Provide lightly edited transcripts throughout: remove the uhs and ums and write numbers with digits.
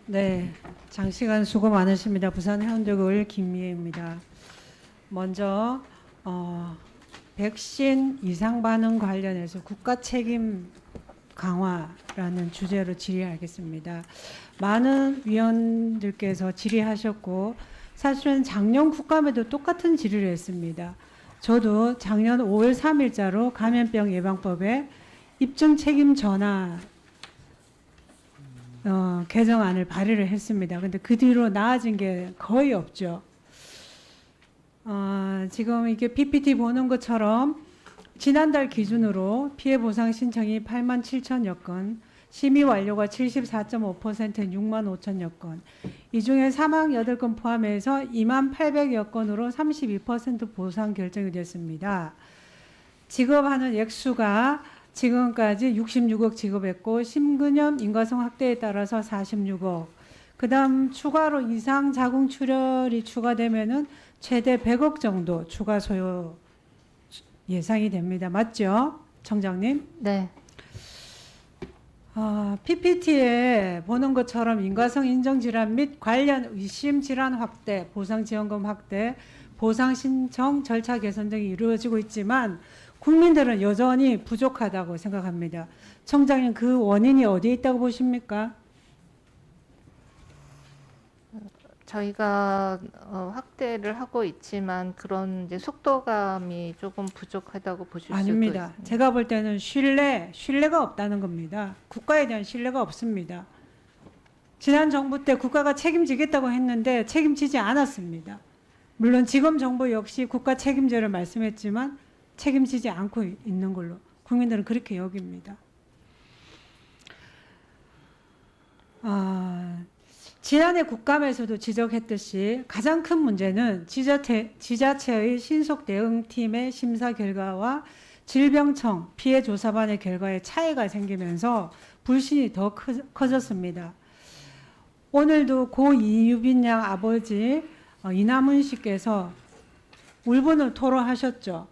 네, 장시간 수고 많으십니다. 부산 해운대구을 김미애입니다. 먼저 백신 이상 반응 관련해서 국가 책임 강화라는 주제로 질의하겠습니다. 많은 위원들께서 질의하셨고 사실은 작년 국감에도 똑같은 질의를 했습니다. 저도 작년 5월 3일자로 감염병 예방법에 입증 책임 전환 개정안을 발의를 했습니다. 근데 그 뒤로 나아진 게 거의 없죠. 지금 이게 PPT 보는 것처럼 지난달 기준으로 피해 보상 신청이 8만 7천여 건, 심의 완료가 74.5%인 6만 5천여 건, 이 중에 사망 8건 포함해서 2만 800여 건으로 32% 보상 결정이 됐습니다. 지급하는 액수가 지금까지 66억 지급했고 심근염 인과성 확대에 따라서 46억. 그다음 추가로 이상 자궁 출혈이 추가되면은 최대 100억 정도 추가 소요 예상이 됩니다. 맞죠, 청장님? 네. PPT에 보는 것처럼 인과성 인정 질환 및 관련 의심 질환 확대, 보상 지원금 확대, 보상 신청 절차 개선 등이 이루어지고 있지만 국민들은 여전히 부족하다고 생각합니다. 청장님, 그 원인이 어디에 있다고 보십니까? 저희가 확대를 하고 있지만 그런 이제 속도감이 조금 부족하다고 보실 수도 아닙니다. 있습니다. 제가 볼 때는 신뢰가 없다는 겁니다. 국가에 대한 신뢰가 없습니다. 지난 정부 때 국가가 책임지겠다고 했는데 책임지지 않았습니다. 물론 지금 정부 역시 국가 책임제를 말씀했지만 책임지지 않고 있는 걸로 국민들은 그렇게 여깁니다. 지난해 국감에서도 지적했듯이 가장 큰 문제는 지자체의 신속 대응팀의 심사 결과와 질병청 피해조사반의 결과에 차이가 생기면서 불신이 더 커졌습니다. 오늘도 고 이유빈 양 아버지 이남은 씨께서 울분을 토로하셨죠.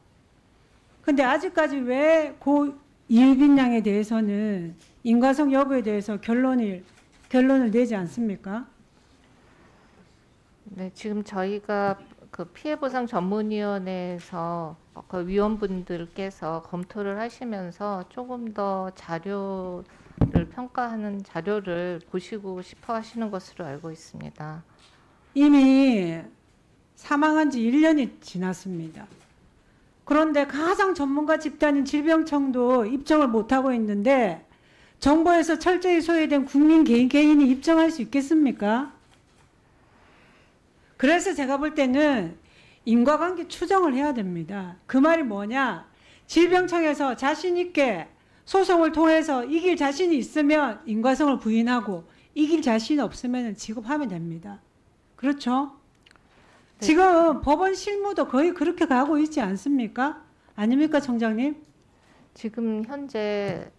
근데 아직까지 왜 고 이유빈 양에 대해서는 인과성 여부에 대해서 결론을 내지 않습니까? 네, 지금 저희가 그 피해보상 전문위원회에서 그 위원분들께서 검토를 하시면서 조금 더 자료를 평가하는 자료를 보시고 싶어 하시는 것으로 알고 있습니다. 이미 사망한 지 1년이 지났습니다. 그런데 가장 전문가 집단인 질병청도 입증을 못하고 있는데 정부에서 철저히 소외된 국민 개인이 입증할 수 있겠습니까? 그래서 제가 볼 때는 인과관계 추정을 해야 됩니다. 그 말이 뭐냐? 질병청에서 자신 있게 소송을 통해서 이길 자신이 있으면 인과성을 부인하고 이길 자신이 없으면 지급하면 됩니다. 그렇죠? 네. 지금 법원 실무도 거의 그렇게 가고 있지 않습니까? 아닙니까, 청장님? 지금 현재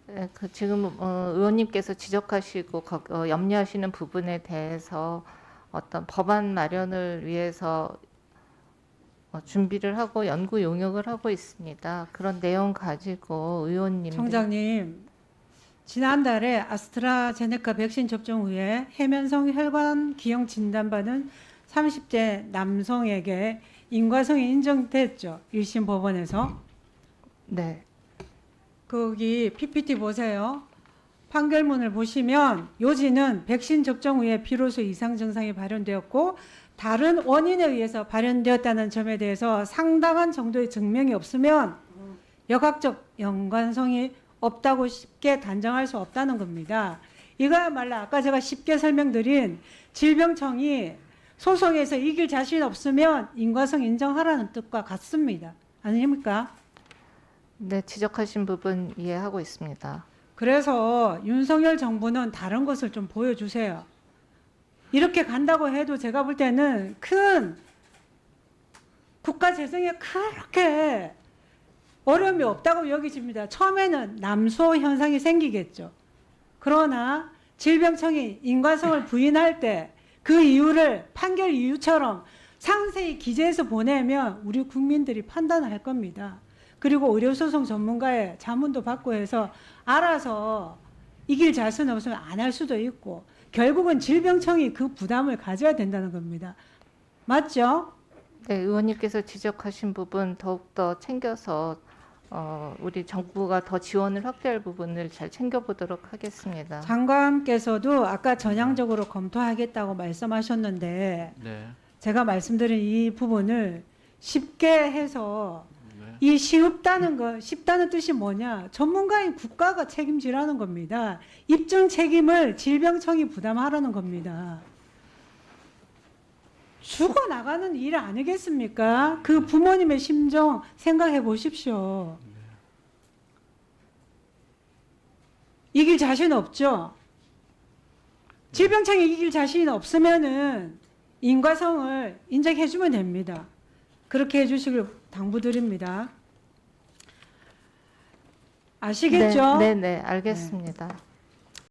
지금 의원님께서 지적하시고 염려하시는 부분에 대해서 어떤 법안 마련을 위해서 준비를 하고 연구 용역을 하고 있습니다. 그런 내용 가지고 의원님 청장님, 지난달에 아스트라제네카 백신 접종 후에 해면성 혈관 기형 진단받은 30대 남성에게 인과성이 인정됐죠. 1심 법원에서. 네. 거기 PPT 보세요. 판결문을 보시면 요지는 백신 접종 후에 비로소 이상 증상이 발현되었고 다른 원인에 의해서 발현되었다는 점에 대해서 상당한 정도의 증명이 없으면 역학적 연관성이 없다고 쉽게 단정할 수 없다는 겁니다. 이거야말로 아까 제가 쉽게 설명드린 질병청이 소송에서 이길 자신 없으면 인과성 인정하라는 뜻과 같습니다. 아닙니까? 네, 지적하신 부분 이해하고 있습니다. 그래서 윤석열 정부는 다른 것을 좀 보여주세요. 이렇게 간다고 해도 제가 볼 때는 큰 국가 재정에 그렇게 어려움이 없다고 여기집니다. 처음에는 남소 현상이 생기겠죠. 그러나 질병청이 인과성을 부인할 때 그 이유를 판결 이유처럼 상세히 기재해서 보내면 우리 국민들이 판단을 할 겁니다. 그리고 의료소송 전문가의 자문도 받고 해서 알아서 이길 자신 없으면 안 할 수도 있고 결국은 질병청이 그 부담을 가져야 된다는 겁니다. 맞죠? 네, 의원님께서 지적하신 부분 더욱더 챙겨서 우리 정부가 더 지원을 확대할 부분을 잘 챙겨보도록 하겠습니다. 장관께서도 아까 전향적으로 검토하겠다고 말씀하셨는데 네. 제가 말씀드린 이 부분을 쉽게 해서 네. 이 쉽다는 뜻이 뭐냐? 전문가인 국가가 책임지라는 겁니다. 입증 책임을 질병청이 부담하라는 겁니다. 죽어 나가는 일 아니겠습니까? 그 부모님의 심정 생각해 보십시오. 이길 자신 없죠? 질병청이 이길 자신이 없으면은 인과성을 인정해 주면 됩니다. 그렇게 해주시길 당부드립니다. 아시겠죠? 네, 네, 네, 알겠습니다.